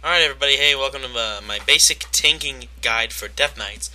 Alright everybody, hey, welcome to my basic tanking guide for Death Knights.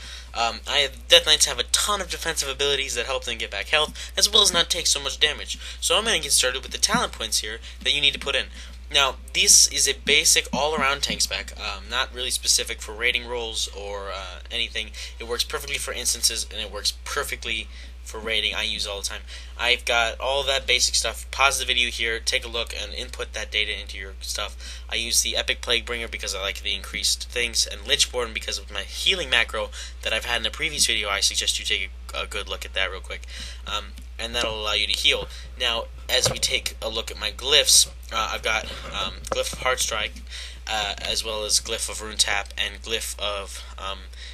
Death Knights have a ton of defensive abilities that help them get back health, as well as not take so much damage. So I'm going to get started with the talent points here that you need to put in. Now, this is a basic all-around tank spec, not really specific for rating rolls or anything. It works perfectly for instances, and it works perfectly for rating. I use it all the time. I've got all that basic stuff. Pause the video here, take a look, and input that data into your stuff. I use the Epic Plague Bringer because I like the increased things, and Lichborn because of my healing macro that I've had in a previous video. I suggest you take a good look at that real quick, and that'll allow you to heal. Now, as we take a look at my glyphs, I've got Glyph of Heartstrike, as well as Glyph of Rune Tap and Glyph of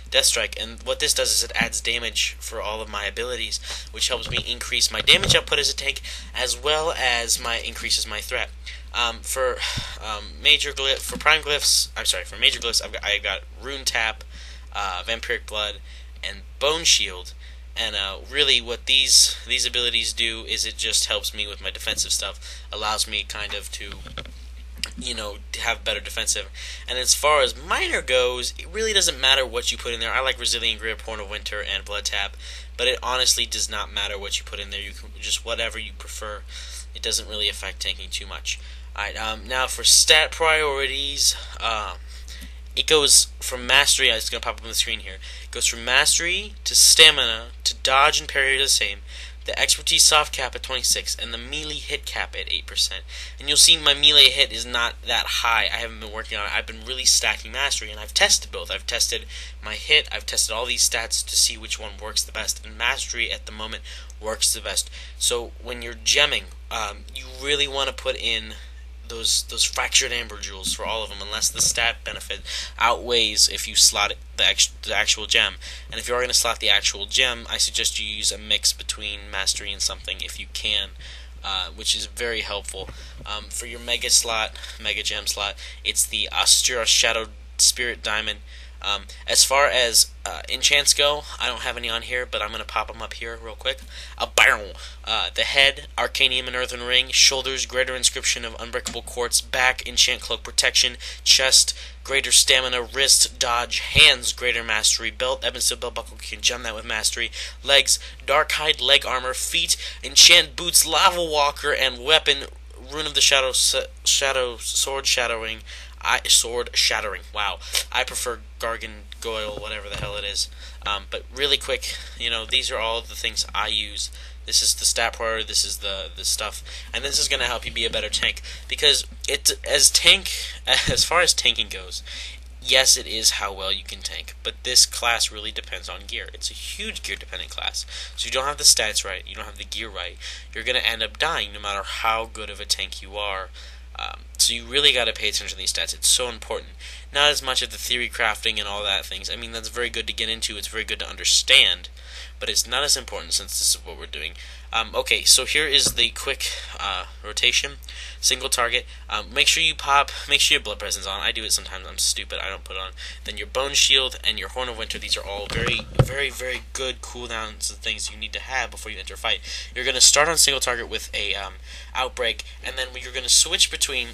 Death Strike, and what this does is it adds damage for all of my abilities, which helps me increase my damage output as a tank, as well as increases my threat. For major glyphs, I've got Rune Tap, Vampiric Blood, and Bone Shield. And really, what these abilities do is it just helps me with my defensive stuff, allows me kind of to have better defensive. And as far as minor goes, it really doesn't matter what you put in there. I like Resilient Grip, Horn of Winter, and Blood Tap, but it honestly does not matter what you put in there. You can just whatever you prefer. It doesn't really affect tanking too much. Alright, now for stat priorities, it goes from Mastery, it's going to pop up on the screen here. It goes from Mastery to Stamina to Dodge and Parry are the same. The Expertise soft cap at 26, and the melee hit cap at 8%. And you'll see my melee hit is not that high. I haven't been working on it. I've been really stacking Mastery, and I've tested both. I've tested my hit, I've tested all these stats to see which one works the best, and Mastery at the moment works the best. So when you're gemming, you really want to put in those fractured amber jewels for all of them, unless the stat benefit outweighs if you slot the actual gem. And if you are going to slot the actual gem, I suggest you use a mix between Mastery and something if you can, which is very helpful. For your mega gem slot, it's the Austura Shadow Spirit Diamond. As far as enchants go, I don't have any on here, but I'm going to pop them up here real quick. The head, Arcanium and Earthen Ring. Shoulders, Greater Inscription of Unbreakable Quartz. Back, Enchant Cloak Protection. Chest, Greater Stamina. Wrist, Dodge. Hands, Greater Mastery. Belt, Ebon Steel Belt Buckle, you can gem that with Mastery. Legs, Dark Hide, Leg Armor. Feet, Enchant Boots, Lava Walker, and weapon, Rune of the Shadow, Sword Shattering. Sword Shattering. Wow. I prefer Gargoyle, whatever the hell it is. But really quick, these are all the things I use. This is the stat priority, this is the stuff, and this is going to help you be a better tank. Because as far as tanking goes, yes, it is how well you can tank, but this class really depends on gear. It's a huge gear-dependent class. So you don't have the stats right, you don't have the gear right, you're going to end up dying no matter how good of a tank you are. So you really got to pay attention to these stats. It's so important. Not as much of the theory crafting and all that things. I mean, that's very good to get into. It's very good to understand. But it's not as important since this is what we're doing. Okay, so here is the quick rotation. Single target. Make sure you your blood presence on. I do it sometimes. I'm stupid. I don't put it on. Then your Bone Shield and your Horn of Winter. These are all very, very, very good cooldowns and things you need to have before you enter a fight. You're going to start on single target with a Outbreak, and then you're going to switch between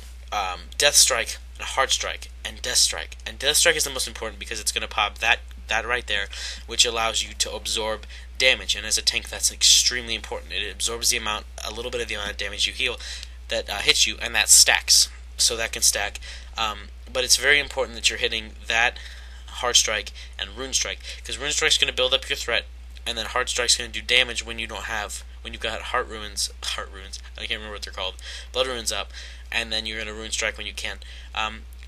Death Strike and Heart Strike and Death Strike. And Death Strike is the most important because it's going to pop that right there, which allows you to absorb damage. And as a tank, that's extremely important. It absorbs a little bit of the amount of damage you heal that hits you, and that stacks. So that can stack. But it's very important that you're hitting that Heart Strike and Rune Strike, because Rune Strike's going to build up your threat, and then Heart Strike's going to do damage when you've got Heart Runes, I can't remember what they're called, Blood Runes up, and then you're going to Rune Strike when you can.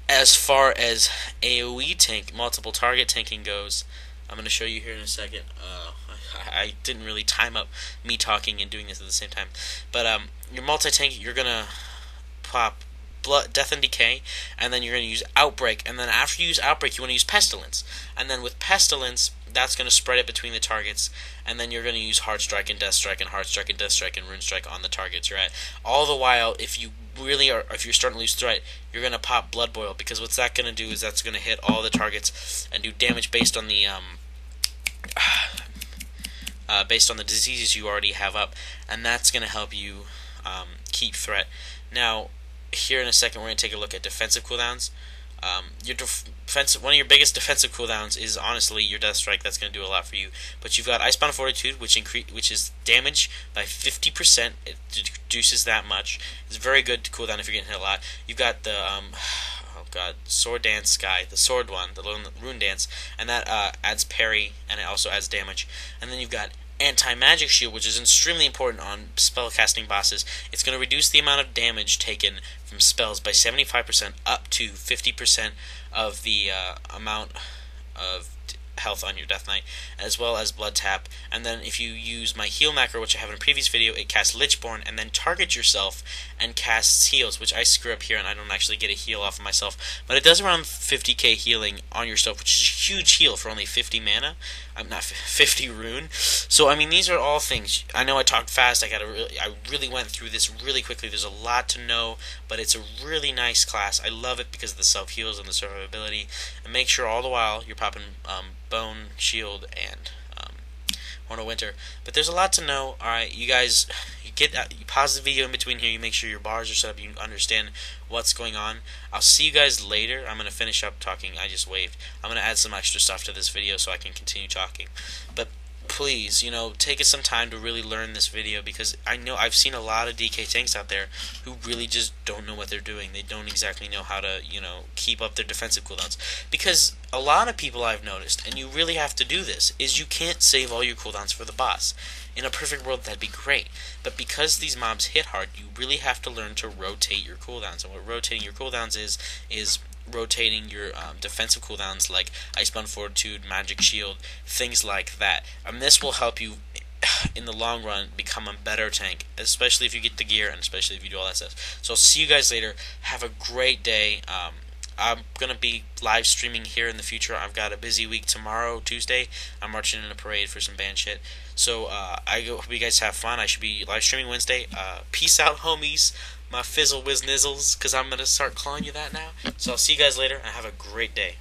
As far as AoE tank, multiple target tanking goes, I'm going to show you here in a second. I didn't really time up me talking and doing this at the same time. But your multi-tank, you're going to pop Death and Decay, and then you're going to use Outbreak, and then after you use Outbreak, you want to use Pestilence. And then with Pestilence, that's going to spread it between the targets, and then you're going to use Heart Strike and Death Strike and Heart Strike and Death Strike and Rune Strike on the targets you're at. All the while, if you're starting to lose threat, you're going to pop Blood Boil, because what's that going to do is that's going to hit all the targets and do damage based on the diseases you already have up, and that's going to help you keep threat. Now, here in a second, we're going to take a look at defensive cooldowns. One of your biggest defensive cooldowns is honestly your Death Strike. That's going to do a lot for you. But you've got Icebound Fortitude, which is damage by 50%. It reduces that much. It's very good to cooldown if you're getting hit a lot. You've got the oh god, Sword Dance guy, the sword one, the Rune Dance, and that adds parry and it also adds damage. And then you've got Anti-Magic Shield, which is extremely important on spellcasting bosses. It's going to reduce the amount of damage taken from spells by 75% up to 50% of the amount of health on your Death Knight, as well as Blood Tap. And then if you use my heal macro, which I have in a previous video, it casts Lichborn and then targets yourself and casts heals, which I screw up here and I don't actually get a heal off of myself, but it does around 50k healing on yourself, which is a huge heal for only 50 mana. I'm not 50 rune. So I mean, these are all things. I know I talked fast. I really went through this really quickly. There's a lot to know, but it's a really nice class. I love it because of the self heals and the survivability. And make sure all the while you're popping Bone, Shield, and Horn of Winter. But there's a lot to know. Alright, you guys, you pause the video in between here, you make sure your bars are set up, you understand what's going on. I'll see you guys later. I'm going to finish up talking. I just waved. I'm going to add some extra stuff to this video so I can continue talking. But please, take some time to really learn this video, because I know I've seen a lot of DK tanks out there who really just don't know what they're doing. They don't exactly know how to, keep up their defensive cooldowns. Because a lot of people I've noticed, and you really have to do this, is you can't save all your cooldowns for the boss. In a perfect world, that'd be great. But because these mobs hit hard, you really have to learn to rotate your cooldowns. And what rotating your cooldowns is rotating your defensive cooldowns like Icebound Fortitude, Magic Shield, things like that. And this will help you in the long run become a better tank, especially if you get the gear and especially if you do all that stuff. So I'll see you guys later. Have a great day. I'm going to be live streaming here in the future. I've got a busy week tomorrow, Tuesday. I'm marching in a parade for some band shit. So I hope you guys have fun. I should be live streaming Wednesday. Peace out, homies. My fizzle whiz nizzles, because I'm going to start calling you that now. So I'll see you guys later, and have a great day.